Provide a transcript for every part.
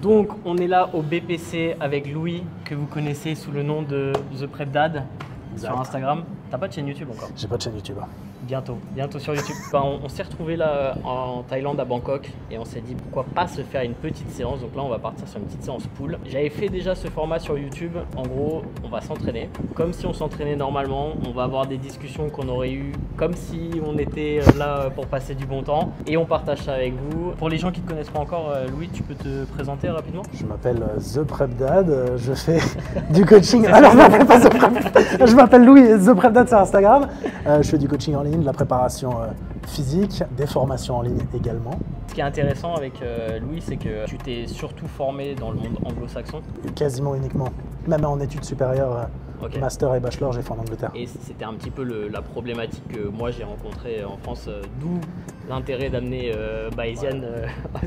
Donc on est là au BPC avec Louis, que vous connaissez sous le nom de The Prep Dad sur Instagram. T'as pas de chaîne YouTube encore? J'ai pas de chaîne YouTube. Bientôt sur YouTube. On s'est retrouvé là en Thaïlande à Bangkok et on s'est dit pourquoi pas se faire une petite séance. Donc là on va partir sur une petite séance pool. J'avais fait déjà ce format sur YouTube. En gros on va s'entraîner comme si on s'entraînait normalement. On va avoir des discussions qu'on aurait eues comme si on était là pour passer du bon temps et on partage ça avec vous. Pour les gens qui ne te connaissent pas encore, Louis, tu peux te présenter rapidement? Je m'appelle The Prep Dad, je fais du coaching. Alors je m'appelle pas The Prep, je m'appelle Louis, The Prep Dad sur Instagram. Je fais du coaching en ligne, de la préparation physique, des formations en ligne également. Ce qui est intéressant avec Louis, c'est que tu t'es surtout formé dans le monde anglo-saxon. Quasiment uniquement, même en études supérieures, master et bachelor, j'ai fait en Angleterre. Et c'était un petit peu la problématique que moi j'ai rencontrée en France, d'où l'intérêt d'amener Bayesian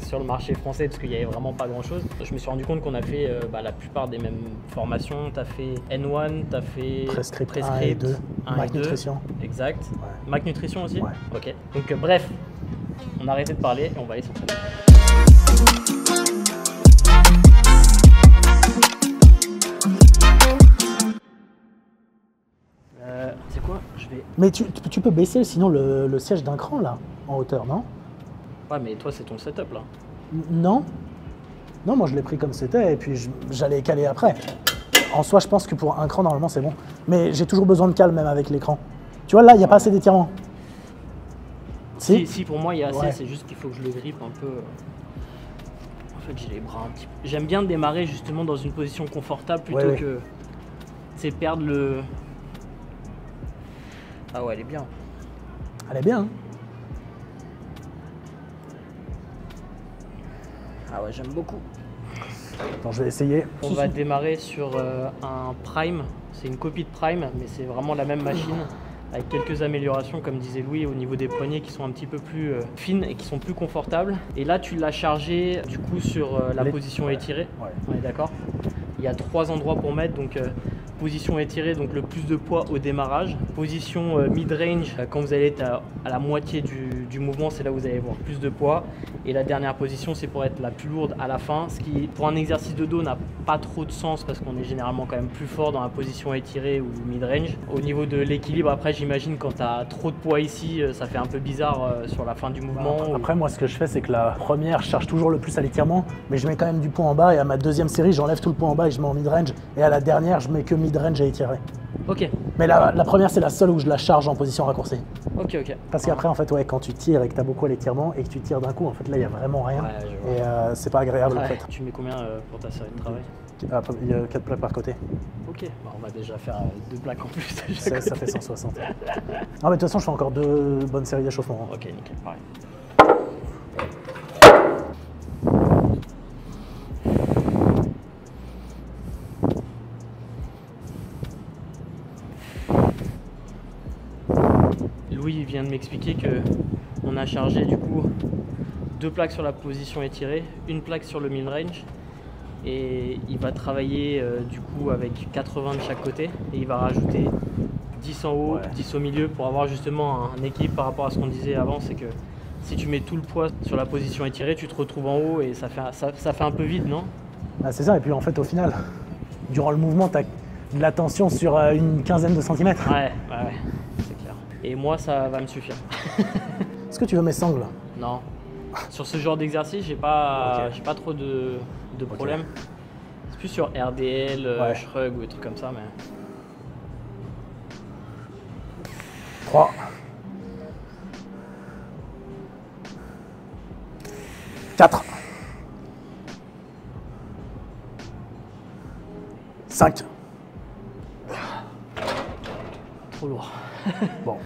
sur le marché français, parce qu'il n'y avait vraiment pas grand chose. Je me suis rendu compte qu'on a fait la plupart des mêmes formations. Tu as fait N1, tu as fait Prescript 1 et 2, Mac Nutrition. Exact. Ouais. Mac Nutrition aussi? Ouais. Ok. Donc bref, on a arrêté de parler et on va aller s'entraîner. C'est quoi? Je vais... Mais tu peux baisser sinon le siège d'un cran là, en hauteur, non? Ouais, mais toi c'est ton setup là. Non. Non, moi je l'ai pris comme c'était et puis j'allais caler après. En soi, je pense que pour un cran, normalement c'est bon. Mais j'ai toujours besoin de cale même avec l'écran. Tu vois, là, il n'y a pas assez d'étirement. Si, pour moi il y a assez, c'est juste qu'il faut que je le grippe un peu. En fait, j'ai les bras un petit peu. J'aime bien démarrer justement dans une position confortable plutôt que c'est perdre le. Ah ouais, elle est bien. Elle est bien. Hein. Ah ouais, j'aime beaucoup. Attends, je vais essayer. On va démarrer sur un Prime. C'est une copie de Prime, mais c'est vraiment la même machine avec quelques améliorations, comme disait Louis, au niveau des poignées qui sont un petit peu plus fines et qui sont plus confortables. Et là, tu l'as chargé du coup sur la position étirée. Ouais. On est d'accord? Il y a 3 endroits pour mettre, donc position étirée, donc le plus de poids au démarrage. Position mid-range, quand vous allez être à la moitié du mouvement, c'est là où vous allez avoir plus de poids. Et la dernière position, c'est pour être la plus lourde à la fin, ce qui, pour un exercice de dos, n'a pas trop de sens parce qu'on est généralement quand même plus fort dans la position étirée ou mid-range. Au niveau de l'équilibre, après, j'imagine quand tu as trop de poids ici, ça fait un peu bizarre sur la fin du mouvement. Après, moi, ce que je fais, c'est que la première, je charge toujours le plus à l'étirement, mais je mets quand même du poids en bas et à ma deuxième série, j'enlève tout le poids en bas et je mets en mid-range. Et à la dernière, je mets que mid-range à étirer. Ok. Mais la première, c'est la seule où je la charge en position raccourcie. Ok. Parce qu'après, en fait, quand tu tires et que tu as beaucoup à l'étirement et que tu tires d'un coup, en fait, là, il n'y a vraiment rien. Et c'est pas agréable, en fait. Tu mets combien pour ta série de travail? Il y a 4 plaques par côté. Ok, on va déjà faire 2 plaques en plus. Ça fait 160. Ah, mais de toute façon, je fais encore 2 bonnes séries d'échauffement. Ok, nickel, pareil. Louis vient de m'expliquer qu'on a chargé du coup 2 plaques sur la position étirée, 1 plaque sur le mid-range et il va travailler du coup avec 80 de chaque côté et il va rajouter 10 en haut, 10 au milieu pour avoir justement un équilibre par rapport à ce qu'on disait avant, c'est que si tu mets tout le poids sur la position étirée, tu te retrouves en haut et ça fait un peu vide, non? Ah, c'est ça, et puis en fait au final, durant le mouvement, tu as de la tension sur une quinzaine de centimètres. Ouais, c'est clair. Et moi, ça va me suffire. Est-ce que tu veux mes sangles? Non. Sur ce genre d'exercice, j'ai pas trop de problème. C'est plus sur RDL, shrug ou des trucs comme ça, mais... 3. 4. 5. Trop lourd. Bon,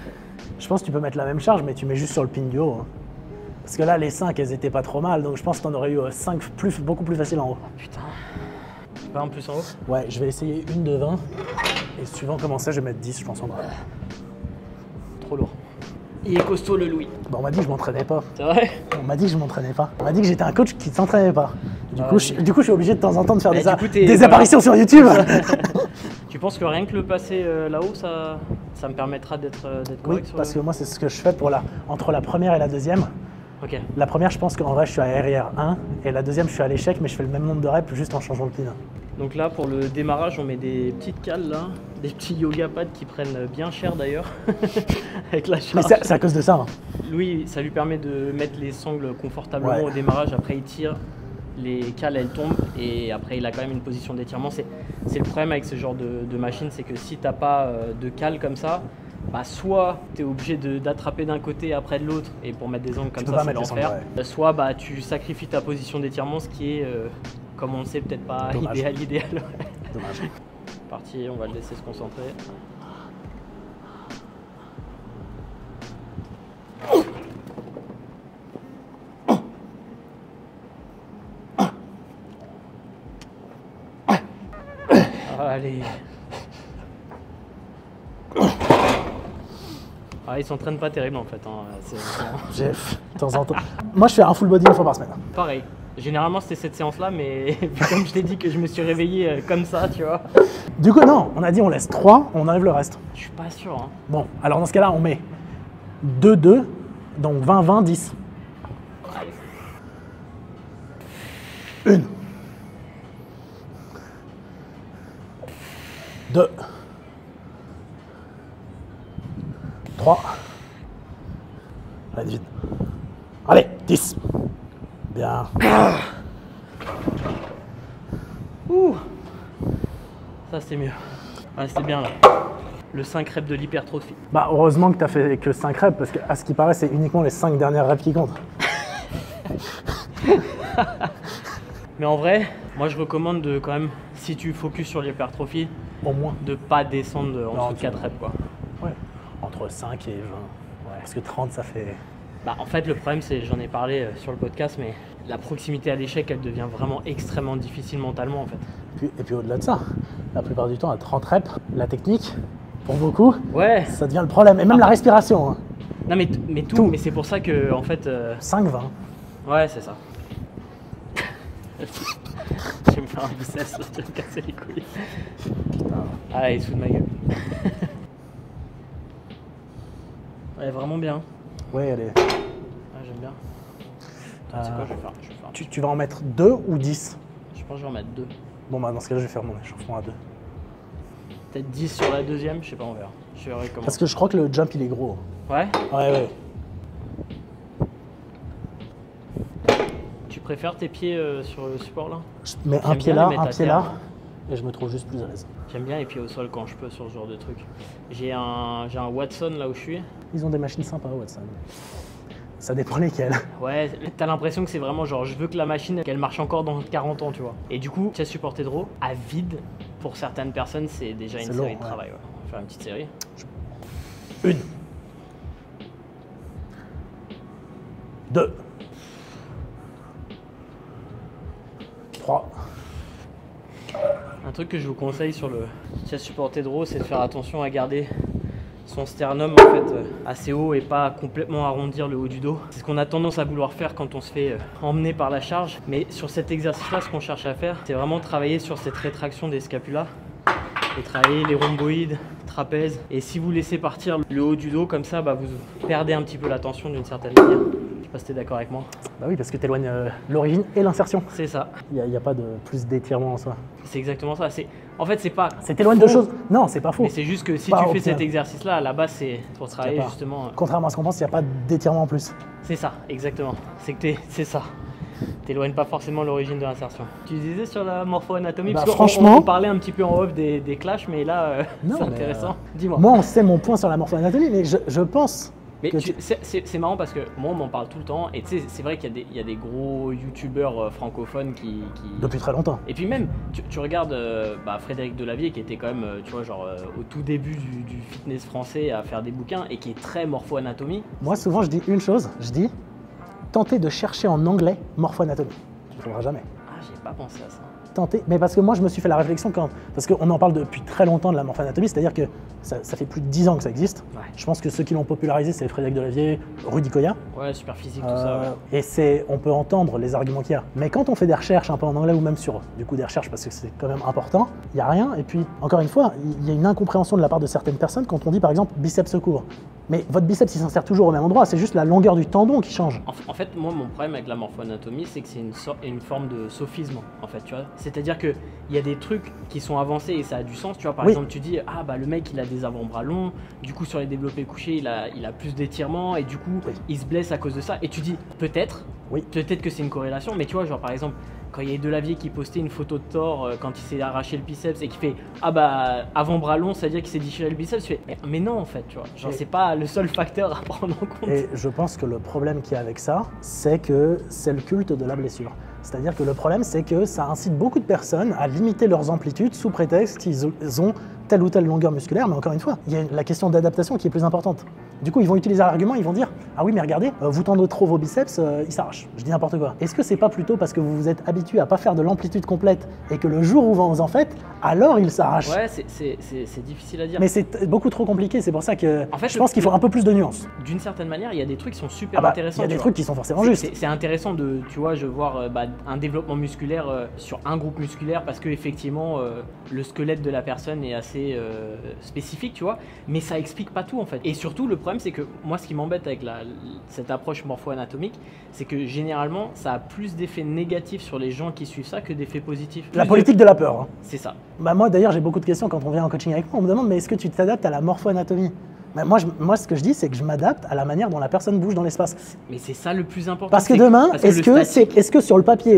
je pense que tu peux mettre la même charge, mais tu mets juste sur le pin du haut. Hein. Parce que là, les 5, elles étaient pas trop mal, donc je pense que tu en aurais eu 5 beaucoup plus facile en haut. Oh, putain. Pas en plus en haut? Ouais, je vais essayer une de 20. Et suivant comment ça, je vais mettre 10, je pense, en bas. Trop lourd. Il est costaud, le Louis. Bon, on m'a dit que je m'entraînais pas. C'est vrai? On m'a dit que je m'entraînais pas. On m'a dit que j'étais un coach qui ne s'entraînait pas. Du coup, je suis obligé de temps en temps de faire des apparitions sur YouTube. Tu penses que rien que le passer là-haut, ça me permettra d'être correct? Oui, parce que moi, c'est ce que je fais pour entre la première et la deuxième. Ok. La première, je pense qu'en vrai, je suis à RIR 1 et la deuxième, je suis à l'échec, mais je fais le même nombre de reps juste en changeant le pin. Donc là, pour le démarrage, on met des petites cales là, des petits yoga pads qui prennent bien cher d'ailleurs, avec la Mais charge. c'est à cause de ça. Hein. Louis, ça lui permet de mettre les sangles confortablement Ouais. au démarrage. Après, il tire, les cales elles tombent et après, il a quand même une position d'étirement. C'est le problème avec ce genre de machine, c'est que si t'as pas de cales comme ça, bah soit tu es obligé d'attraper d'un côté après de l'autre et pour mettre des angles comme peux ça, pas c'est mettre les l'enfer. sangles, Soit bah, tu sacrifies ta position d'étirement, ce qui est, comme on le sait, peut-être pas Dommage. idéal. Dommage. Parti, on va le laisser se concentrer. Allez. Ah, il s'entraîne pas terrible en fait. Hein. J'ai de temps en temps. Moi, je fais un full body une fois par semaine. Pareil. Généralement, c'était cette séance-là, mais comme je t'ai dit que je me suis réveillé comme ça, tu vois. Du coup, non, on a dit on laisse 3, on enlève le reste. Je suis pas sûr. Hein. Bon, alors dans ce cas-là, on met 2-2, donc 20-20, 10. Allez. 1. 2. 3. Allez, vite. Allez, 10. Bien. Ouh. Ça, c'était mieux. Ouais, c'était bien là. Le 5 reps de l'hypertrophie. Bah, heureusement que tu as fait que 5 reps, parce qu'à ce qui paraît, c'est uniquement les 5 dernières reps qui comptent. Mais en vrai, moi je recommande de quand même, si tu focuses sur l'hypertrophie, Au moins. de pas descendre en Non, dessous de 4 reps quoi. Ouais. Entre 5 et 20. Ouais. Parce que 30, ça fait. Bah, en fait, le problème, c'est, j'en ai parlé sur le podcast, mais la proximité à l'échec, elle devient vraiment extrêmement difficile mentalement en fait. Et puis au-delà de ça, la plupart du temps, à 30 reps, la technique, pour beaucoup, Ouais. ça devient le problème. Et même la respiration. Hein. Non mais tout. Tout. Mais c'est pour ça que en fait. 5-20. Ouais, c'est ça. Je vais me faire un biceps, je vais me casser les couilles. Ah, il est sous de ma gueule. Ouais, vraiment bien. Ouais, elle est. Ouais, j'aime bien. Attends, tu sais quoi, je vais faire. Tu vas en mettre 2 ou 10? Je pense que je vais en mettre 2. Bon, bah dans ce cas-là, je vais faire mon échauffement à 2. Peut-être 10 sur la deuxième, je sais pas, on verra. Je verrai comment. Parce que je crois que le jump, il est gros. Ouais. Ouais. Tu préfères tes pieds sur le support là? Je mets un J'aime pied bien là, les mettre un à pied terre. là, et je me trouve juste plus à l'aise. J'aime bien les pieds au sol quand je peux sur ce genre de truc. J'ai un Watson là où je suis. Ils ont des machines sympas, Watson. Ça dépend lesquelles. Ouais, t'as l'impression que c'est vraiment genre je veux que la machine qu'elle marche encore dans 40 ans, tu vois. Et du coup, chest supported row à vide pour certaines personnes, c'est déjà une C'est série lourd, de ouais. travail. Ouais. On va faire une petite série. 1. 2. 3. Un truc que je vous conseille sur le chest supported row, c'est de faire attention à garder son sternum en fait assez haut et pas complètement arrondir le haut du dos. C'est ce qu'on a tendance à vouloir faire quand on se fait emmener par la charge. Mais sur cet exercice-là, ce qu'on cherche à faire, c'est vraiment travailler sur cette rétraction des scapulas et travailler les rhomboïdes, trapèzes. Et si vous laissez partir le haut du dos comme ça, bah, vous perdez un petit peu la tension d'une certaine manière. Je sais pas si t'es d'accord avec moi. Bah oui, parce que tu éloignes l'origine et l'insertion. C'est ça. Il n'y a pas de plus d'étirement en soi. C'est exactement ça. En fait, c'est pas. C'est t'éloignes de faux, choses. Non, c'est pas faux. Mais c'est juste que si Pas tu au fais final. cet exercice-là, à la base, c'est pour travailler pas. justement. Contrairement à ce qu'on pense, il n'y a pas d'étirement en plus. C'est ça, exactement. C'est ça. T'éloignes pas forcément l'origine de l'insertion. Tu disais sur la morpho-anatomie, Bah, parce qu'on franchement- on parlait un petit peu en off des clashs, mais là, Non, c'est mais, intéressant. Dis-moi. Moi, on sait mon point sur la morpho-anatomie, mais je pense Mais que c'est marrant parce que moi, on m'en parle tout le temps, et tu sais, c'est vrai qu'il y a des gros youtubeurs francophones qui... depuis très longtemps. Et puis même, tu regardes Frédéric Delavier qui était quand même, tu vois, genre au tout début du fitness français à faire des bouquins et qui est très morpho-anatomie. Moi, souvent, je dis une chose. Je dis, tentez de chercher en anglais morpho-anatomie. Tu ne trouveras jamais. Ah, j'ai pas pensé à ça. Tenter, mais parce que moi je me suis fait la réflexion parce qu'on en parle depuis très longtemps de la morpho-anatomie, c'est-à-dire que ça fait plus de 10 ans que ça existe. Ouais. Je pense que ceux qui l'ont popularisé, c'est Frédéric Delavier, Rudy Koya. Ouais, super physique, tout ça. Ouais. Et on peut entendre les arguments qu'il y a. Mais quand on fait des recherches un peu en anglais ou même sur du coup des recherches parce que c'est quand même important, il n'y a rien. Et puis encore une fois, il y a une incompréhension de la part de certaines personnes quand on dit par exemple biceps court. Mais votre biceps, il s'insère toujours au même endroit, c'est juste la longueur du tendon qui change. En fait, moi, mon problème avec la morpho-anatomie, c'est que c'est une forme de sophisme, en fait, tu vois. C'est-à-dire qu'il y a des trucs qui sont avancés et ça a du sens, tu vois. Par exemple, tu dis, ah bah le mec, il a des avant-bras longs, du coup, sur les développés couchés, il a plus d'étirements et du coup, il se blesse à cause de ça. Et tu dis, peut-être que c'est une corrélation, mais tu vois, genre par exemple, quand il y a Delavier qui postait une photo de Thor quand il s'est arraché le biceps et qui fait ah bah avant-bras long, ça veut dire qu'il s'est déchiré le biceps, tu fais mais non en fait, tu vois, genre c'est pas le seul facteur à prendre en compte. Et je pense que le problème qu'il y a avec ça, c'est que c'est le culte de la blessure. C'est-à-dire que le problème, c'est que ça incite beaucoup de personnes à limiter leurs amplitudes sous prétexte qu'ils ont telle ou telle longueur musculaire, mais encore une fois, il y a la question d'adaptation qui est plus importante. Du coup, ils vont utiliser l'argument, ils vont dire « Ah oui, mais regardez, vous tendez trop vos biceps, ils s'arrachent. » Je dis n'importe quoi. Est-ce que c'est pas plutôt parce que vous vous êtes habitué à pas faire de l'amplitude complète et que le jour où vous en faites, alors ils s'arrachent? Ouais, c'est difficile à dire. Mais c'est beaucoup trop compliqué, c'est pour ça que en fait, je pense qu'il faut un peu plus de nuances. D'une certaine manière, il y a des trucs qui sont super intéressants. Il y a des trucs qui sont forcément justes. C'est intéressant de, tu vois, voir un développement musculaire sur un groupe musculaire parce que effectivement le squelette de la personne est assez spécifique, tu vois, mais ça explique pas tout en fait. Et surtout, le problème, c'est que moi, ce qui m'embête avec cette approche morpho-anatomique, c'est que généralement, ça a plus d'effets négatifs sur les gens qui suivent ça que d'effets positifs. La politique de la peur. Hein. C'est ça. Bah moi, d'ailleurs, j'ai beaucoup de questions quand on vient en coaching avec moi. On me demande, mais est-ce que tu t'adaptes à la morpho-anatomie? Bah moi, ce que je dis, c'est que je m'adapte à la manière dont la personne bouge dans l'espace. Mais c'est ça le plus important. Parce que demain, est-ce que sur le papier,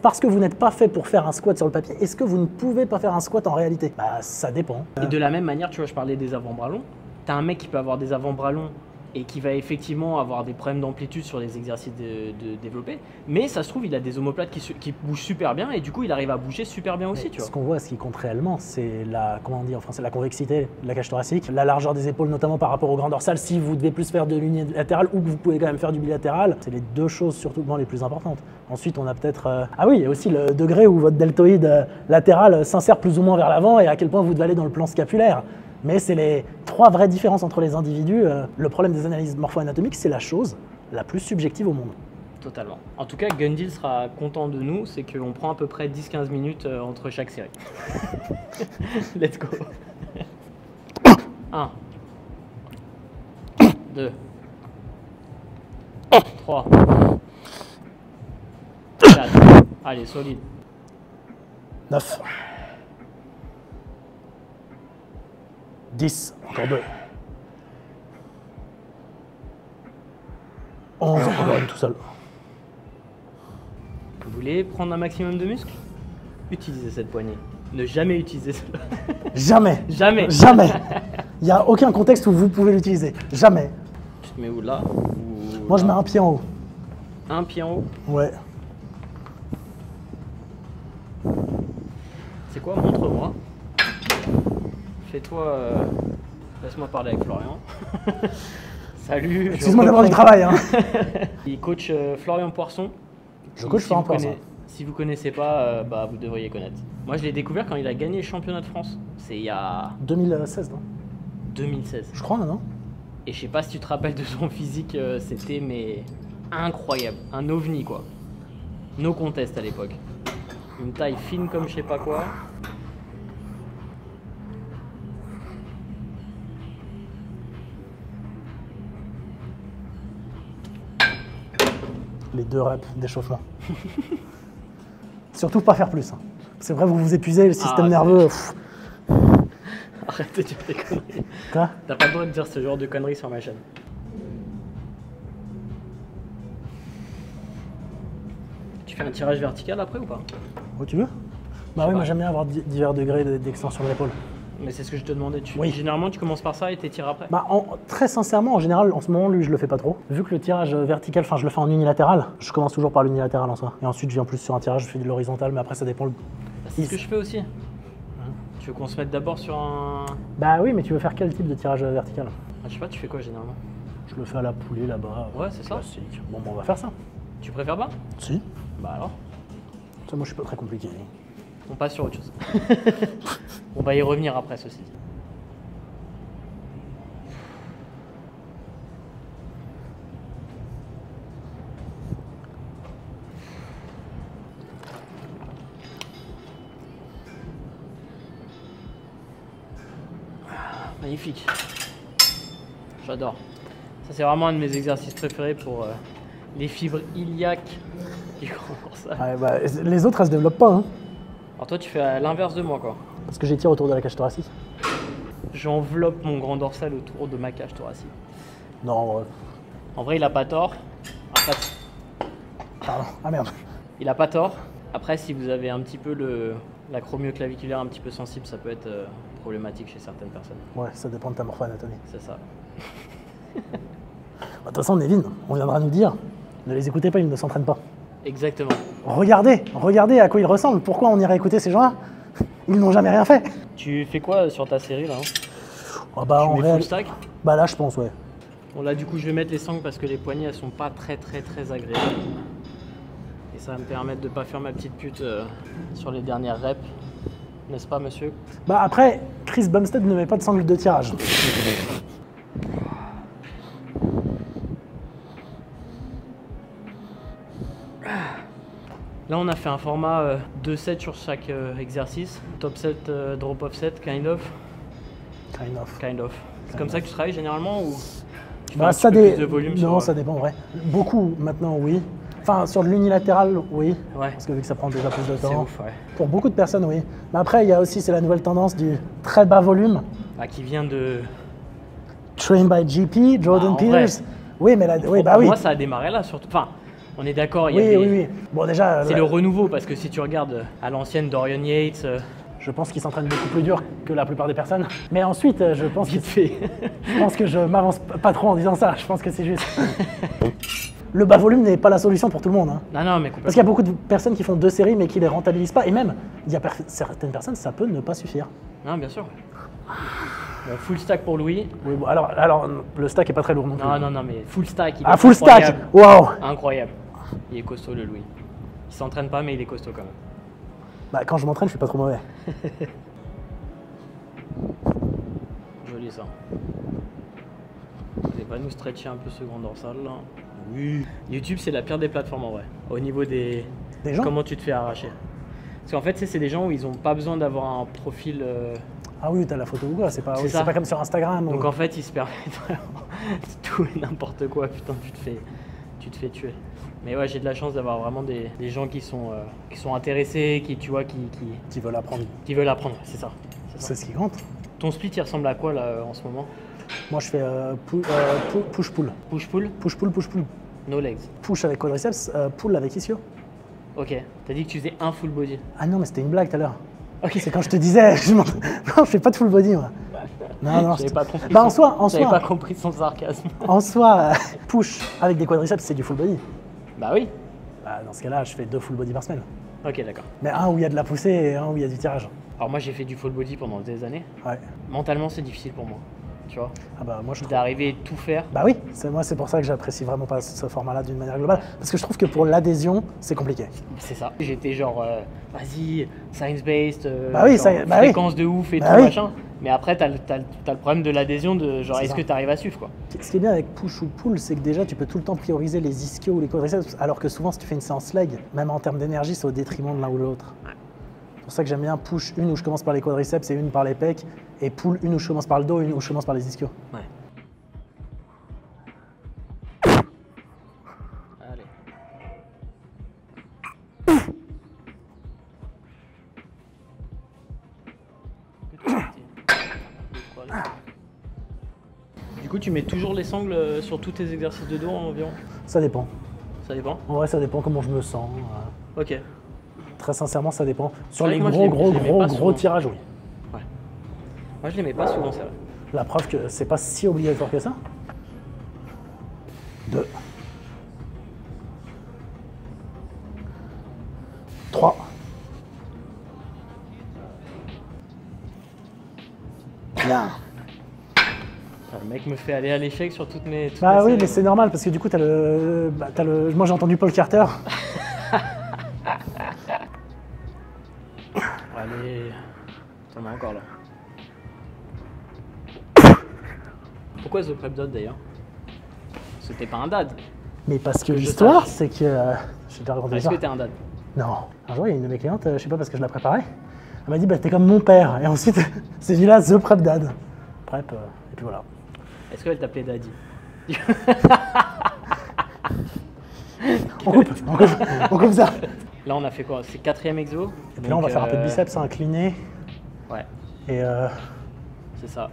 parce que vous n'êtes pas fait pour faire un squat sur le papier, est-ce que vous ne pouvez pas faire un squat en réalité? Bah ça dépend. Et de la même manière, tu vois, je parlais des avant-bras longs. T'as un mec qui peut avoir des avant-bras longs et qui va effectivement avoir des problèmes d'amplitude sur les exercices de développé, mais ça se trouve, il a des omoplates qui bougent super bien et du coup, il arrive à bouger super bien aussi, tu vois. Ce qu'on voit, ce qui compte réellement, c'est comment on dit en français, la convexité de la cage thoracique, la largeur des épaules, notamment par rapport au grand dorsal, si vous devez plus faire de l'unilatéral ou que vous pouvez quand même faire du bilatéral, c'est les deux choses surtout les plus importantes. Ensuite, on a peut-être... Ah oui, il y a aussi le degré où votre deltoïde latéral s'insère plus ou moins vers l'avant et à quel point vous devez aller dans le plan scapulaire. Mais c'est les trois vraies différences entre les individus. Le problème des analyses morpho-anatomiques, c'est la chose la plus subjective au monde. Totalement. En tout cas, Gundil sera content de nous, c'est qu'on prend à peu près 10-15 minutes entre chaque série. Let's go. 1, 2, 3, 4. Allez, solide. 9. 10, encore 2. 11, encore une tout seul. Vous voulez prendre un maximum de muscles? Utilisez cette poignée. Ne jamais utiliser cela. Jamais. Jamais. Jamais. Il n'y a aucun contexte où vous pouvez l'utiliser. Jamais. Tu te mets où là? Moi, je mets un pied en haut. Un pied en haut? Ouais. C'est quoi? Montre-moi. Fais-toi... Laisse-moi parler avec Florian. Salut. Excuse-moi d'avoir du travail. Hein. Il coach Florian Poisson. Je coach Florian Poisson. Si vous ne connaissez pas, vous devriez connaître. Moi, je l'ai découvert quand il a gagné le championnat de France. C'est il y a... 2016, non? 2016. Je crois, non? Et je sais pas si tu te rappelles de son physique, c'était mais incroyable. Un ovni, quoi. No contest à l'époque. Une taille fine comme je sais pas quoi. Les 2 reps d'échauffement. Surtout pas faire plus. Hein. C'est vrai, vous vous épuisez, le système nerveux. Arrête de dire des conneries. Quoi? T'as pas le droit de dire ce genre de conneries sur ma chaîne. Tu fais un tirage vertical après ou pas? Oh, tu veux? Bah oui, moi j'aime bien avoir divers degrés d'extension de l'épaule. Mais c'est ce que je te demandais. Oui. Généralement, tu commences par ça et tu tires après? Bah, très sincèrement, en général, en ce moment, lui, je le fais pas trop. Vu que le tirage vertical, enfin, je le fais en unilatéral, je commence toujours par l'unilatéral en soi. Et ensuite, je viens plus sur un tirage, je fais de l'horizontal, mais après, ça dépend. C'est ce que je fais aussi. Tu veux qu'on se mette d'abord sur un... Bah oui, mais tu veux faire quel type de tirage vertical? Je sais pas, tu fais quoi généralement? Je le fais à la poulie là-bas. Ouais, c'est ça. Classique. Bon, bah, on va faire ça. Tu préfères pas? Si. Bah alors? Ça, moi, je suis pas très compliqué. On passe sur autre chose. On va y revenir après ceci. Magnifique. J'adore. Ça, c'est vraiment un de mes exercices préférés pour les fibres iliaques du grand dorsal. Ouais, bah, les autres, elles se développent pas, hein. Alors toi, tu fais à l'inverse de moi, quoi. Parce que j'étire autour de la cage thoracique. J'enveloppe mon grand dorsal autour de ma cage thoracique. Non, En vrai, il a pas tort. Après, pardon. Ah merde. il a pas tort. Après, si vous avez un petit peu l'acromioclaviculaire un petit peu sensible, ça peut être problématique chez certaines personnes. Ouais, ça dépend de ta morpho-anatomie. C'est ça. De toute façon, Nevin, on viendra nous dire, ne les écoutez pas, ils ne s'entraînent pas. Exactement. Regardez à quoi ils ressemblent. Pourquoi on irait écouter ces gens-là? Ils n'ont jamais rien fait. Tu fais quoi sur ta série là, hein? Oh, bah, Tu en mets réel... full stack? Bah là, je pense, ouais. Bon là, du coup, je vais mettre les sangles parce que les poignées, elles sont pas très agréables. Et ça va me permettre de pas faire ma petite pute sur les dernières reps. N'est-ce pas, monsieur? Bah après, Chris Bumstead ne met pas de sangle de tirage. Là, on a fait un format 2 sets sur chaque exercice. Top set, drop off set, kind of. Kind of. C'est comme ça que tu travailles généralement ou tu fais un ça petit peu plus de volume Non, sur, ça dépend, en vrai. Beaucoup maintenant, oui. Enfin, sur de l'unilatéral, oui. Ouais. Parce que vu que ça prend déjà plus de C'est temps. ouf, ouais. Pour beaucoup de personnes, oui. Mais après, il y a aussi, c'est la nouvelle tendance du très bas volume. Ah, qui vient de... Trained by GP, Jordan en Peters. Oui, mais là, oui, bah Pour oui. moi, ça a démarré là, surtout. Enfin, on est d'accord, il y Oui, avait... oui, oui. Bon, déjà, C'est le renouveau, parce que si tu regardes à l'ancienne Dorian Yates, je pense qu'il s'entraîne beaucoup plus dur que la plupart des personnes. Mais ensuite, je pense vite fait. Je pense que je m'avance pas trop en disant ça. Je pense que c'est juste. Le bas volume n'est pas la solution pour tout le monde, hein. Non, non, mais complètement. Parce qu'il y a beaucoup de personnes qui font 2 séries mais qui les rentabilisent pas. Et même, il y a certaines personnes, ça peut ne pas suffire. Non, bien sûr. Bon, full stack pour Louis. Oui, bon, alors, le stack est pas très lourd non plus. Non, non, non, mais full stack. Il Ah, est full stack. incroyable. Waouh. Incroyable. Il est costaud, le Louis. Il s'entraîne pas, mais il est costaud quand même. Bah, quand je m'entraîne, je suis pas trop mauvais. Joli ça. Allez, va nous stretcher un peu ce grand dorsal là. Oui. YouTube, c'est la pire des plateformes en vrai. Au niveau des gens. Comment tu te fais arracher. Parce qu'en fait, c'est des gens où ils ont pas besoin d'avoir un profil. Ah oui, t'as la photo ou quoi, c'est pas ça. comme sur Instagram. Donc ou... en fait, ils se permettent vraiment tout et n'importe quoi. Putain, tu te fais tuer. Mais ouais, j'ai de la chance d'avoir vraiment des gens qui sont intéressés, qui veulent apprendre. Qui veulent apprendre, c'est ça. C'est ce qui compte. Ton split, il ressemble à quoi là en ce moment? Moi, je fais push-pull. Push-pull? Push-pull, push-pull. No legs. Push avec quadriceps, pull avec ischio. Ok, t'as dit que tu faisais un full body. Ah non, mais c'était une blague tout à l'heure. Ok. C'est quand je te disais, non, je fais pas de full body, moi. Non, J'avais pas compris. Bah, en soi. J'avais pas compris son sarcasme. En soi, push avec des quadriceps, c'est du full body. Bah oui. Bah, dans ce cas-là, je fais 2 full body par semaine. Ok, d'accord. Mais un où il y a de la poussée et un où il y a du tirage. Alors moi, j'ai fait du full body pendant des années. Ouais. Mentalement, c'est difficile pour moi. Tu vois, Ah bah moi je trouve... d'arriver à tout faire. Bah oui, c'est pour ça que j'apprécie vraiment pas ce format-là d'une manière globale. Parce que je trouve que pour l'adhésion, c'est compliqué. C'est ça. J'étais genre, vas-y, science-based, bah oui, fréquence de ouf et bah tout oui. machin. Mais après, t'as le problème de l'adhésion, de genre, est-ce que t'arrives à suivre quoi. Ce qui est bien avec push ou pull, c'est que déjà tu peux tout le temps prioriser les ischios ou les quadriceps, alors que souvent si tu fais une séance leg, même en termes d'énergie, c'est au détriment de l'un ou de l'autre. Ouais. C'est pour ça que j'aime bien push une où je commence par les quadriceps et une par les pecs, et pull une où je commence par le dos et une où je commence par les ischios. Ouais. Allez. Du coup, tu mets toujours les sangles sur tous tes exercices de dos environ? Ça dépend. Ça dépend? En vrai, ça dépend comment je me sens. Ok. Très sincèrement, ça dépend. Sur vrai les que moi, je les mets pas gros souvent. tirages, oui. Ouais. Moi, je les mets pas souvent, c'est vrai. La preuve que c'est pas si obligatoire que ça. 2. 3. Bien. Le mec me fait aller à l'échec sur toutes mes. Bah oui, mais c'est normal parce que du coup, t'as le. Moi, j'ai entendu Paul Carter. Allez, t'en as encore là. Pourquoi The Prep Dad d'ailleurs? C'était pas un dad. Mais parce que Que je l'histoire, sache. c'est que. J'ai déjà raconté Est-ce ça. que t'es un dad? Non. Un jour, il y a une de mes clientes, je sais pas parce que je la préparais. Elle m'a dit, bah, t'es comme mon père. Et ensuite, c'est dit là, The Prep Dad. Prep, et puis voilà. Est-ce qu'elle t'appelait Daddy? On coupe ça. Là, on a fait quoi? C'est 4e exo. Et puis là, on va faire un peu de biceps incliné. Ouais, Et c'est ça.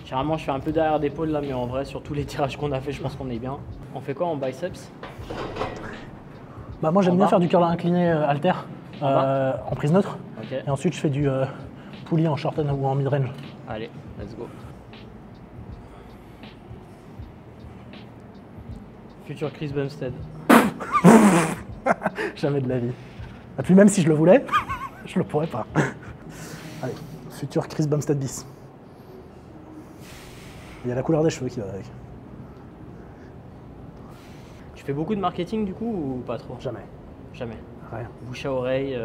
Généralement, je fais un peu derrière d'épaule là, mais en vrai, sur tous les tirages qu'on a fait, je pense qu'on est bien. On fait quoi en biceps? bah, moi, j'aime En bien bas faire du curl incliné halter en prise neutre. Ok, Et ensuite, je fais du pulley en short ou en mid-range. allez, let's go. Futur Chris Bumstead. Jamais de la vie. Et puis même si je le voulais, je le pourrais pas. Allez, futur Chris Bumstead bis. Il y a la couleur des cheveux qui va avec. Tu fais beaucoup de marketing du coup ou pas trop? Jamais. Jamais. Rien. Bouche à oreille.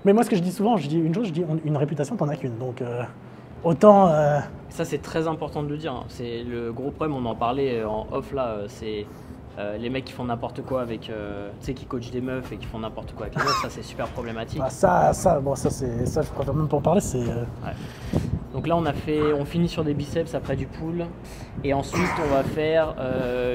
Mais moi, ce que je dis souvent, je dis une chose, je dis une réputation, t'en as qu'une. Donc autant. Ça, c'est très important de le dire. Hein. C'est le gros problème, on en parlait en off là, c'est les mecs qui font n'importe quoi avec. Tu sais, qui coachent des meufs et qui font n'importe quoi avec les meufs, ça c'est super problématique. Bah, ça, je préfère même pas en parler. C'est. Ouais. Donc là, on finit sur des biceps après du pull. Et ensuite, on va faire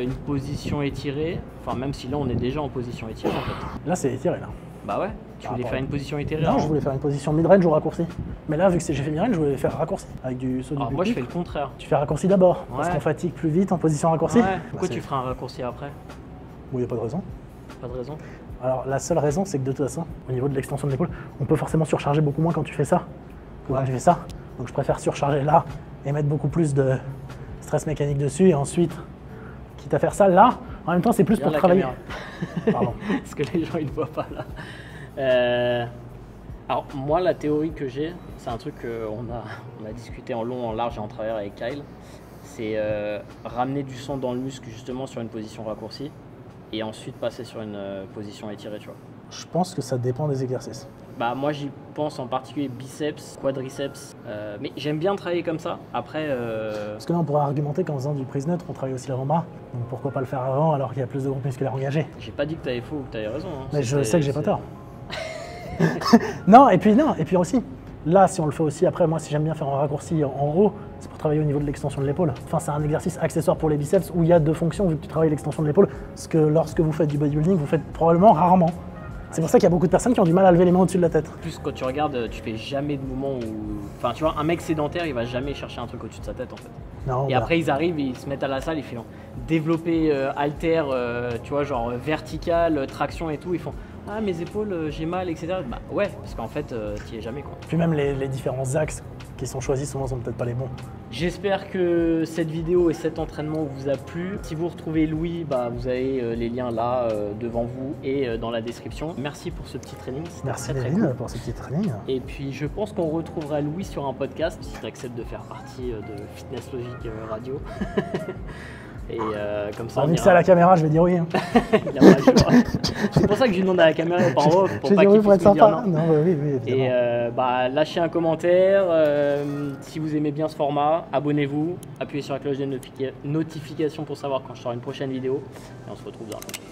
une position étirée. Enfin, même si là, on est déjà en position étirée en fait. Là, c'est étiré là. Bah ouais, tu voulais faire une position étirée? Non, avant. je voulais faire une position mid-range ou raccourci. Mais là, vu que j'ai fait mid-range, je voulais faire raccourci avec du saut du Alors butt moi, je kick. fais le contraire. Tu fais raccourci d'abord, parce Ouais. qu'on fatigue plus vite en position raccourci. Ouais. Pourquoi tu feras un raccourci après? Bon, il n'y a pas de raison. Pas de raison. Alors, la seule raison, c'est que de toute façon, au niveau de l'extension de l'épaule, on peut forcément surcharger beaucoup moins quand tu fais ça que quand tu fais ça. Donc, je préfère surcharger là et mettre beaucoup plus de stress mécanique dessus. Et ensuite, quitte à faire ça là, en même temps, c'est plus Regarde pour la travailler. caméra. Pardon. Parce que les gens ils ne voient pas là. Alors moi la théorie que j'ai, c'est un truc qu'on a discuté en long, en large et en travers avec Kyle, c'est ramener du sang dans le muscle justement sur une position raccourcie et ensuite passer sur une position étirée, tu vois. Je pense que ça dépend des exercices. Bah moi j'y pense en particulier biceps, quadriceps, mais j'aime bien travailler comme ça. Après, Parce que là, on pourrait argumenter qu'en faisant du prise neutre, on travaille aussi l'avant-bras. Donc, pourquoi pas le faire avant alors qu'il y a plus de groupes musculaires engagés. j'ai pas dit que t'avais faux ou que t'avais raison. Hein. Mais je sais que j'ai pas tort. non, et puis aussi, là, si on le fait aussi après, moi, si j'aime bien faire un raccourci en haut, c'est pour travailler au niveau de l'extension de l'épaule. Enfin, c'est un exercice accessoire pour les biceps où il y a deux fonctions vu que tu travailles l'extension de l'épaule. Ce que lorsque vous faites du bodybuilding, vous faites probablement rarement. C'est pour ça qu'il y a beaucoup de personnes qui ont du mal à lever les mains au-dessus de la tête. En plus, quand tu regardes, tu fais jamais de mouvement où. Enfin, tu vois, un mec sédentaire, il va jamais chercher un truc au-dessus de sa tête en fait. Non, Et bah, après, ils arrivent, ils se mettent à la salle, ils font développer halter, tu vois, genre vertical, traction et tout. Ils font ah, mes épaules, j'ai mal, etc. Bah ouais, parce qu'en fait, t'y es jamais quoi. Puis même les différents axes qui sont choisis souvent sont peut-être pas les bons. J'espère que cette vidéo et cet entraînement vous a plu. Si vous retrouvez Louis, bah, vous avez les liens là devant vous et dans la description. Merci pour ce petit training. C'était Merci très, très Lévin cool. pour ce petit training. Et puis je pense qu'on retrouvera Louis sur un podcast si tu acceptes de faire partie de Fitness Logic Radio. Et comme ça, En on mixé ira. à la caméra, je vais dire oui. Hein. Il a pas le choix. C'est pour ça que je lui demande à la caméra et pas en off, pour Je vais pas dire qu'il oui pour être puisse me dire sympa. non. Non, bah oui, évidemment. Et bah, lâchez un commentaire, si vous aimez bien ce format, abonnez-vous, appuyez sur la cloche de notification pour savoir quand je sors une prochaine vidéo, et on se retrouve dans la prochaine.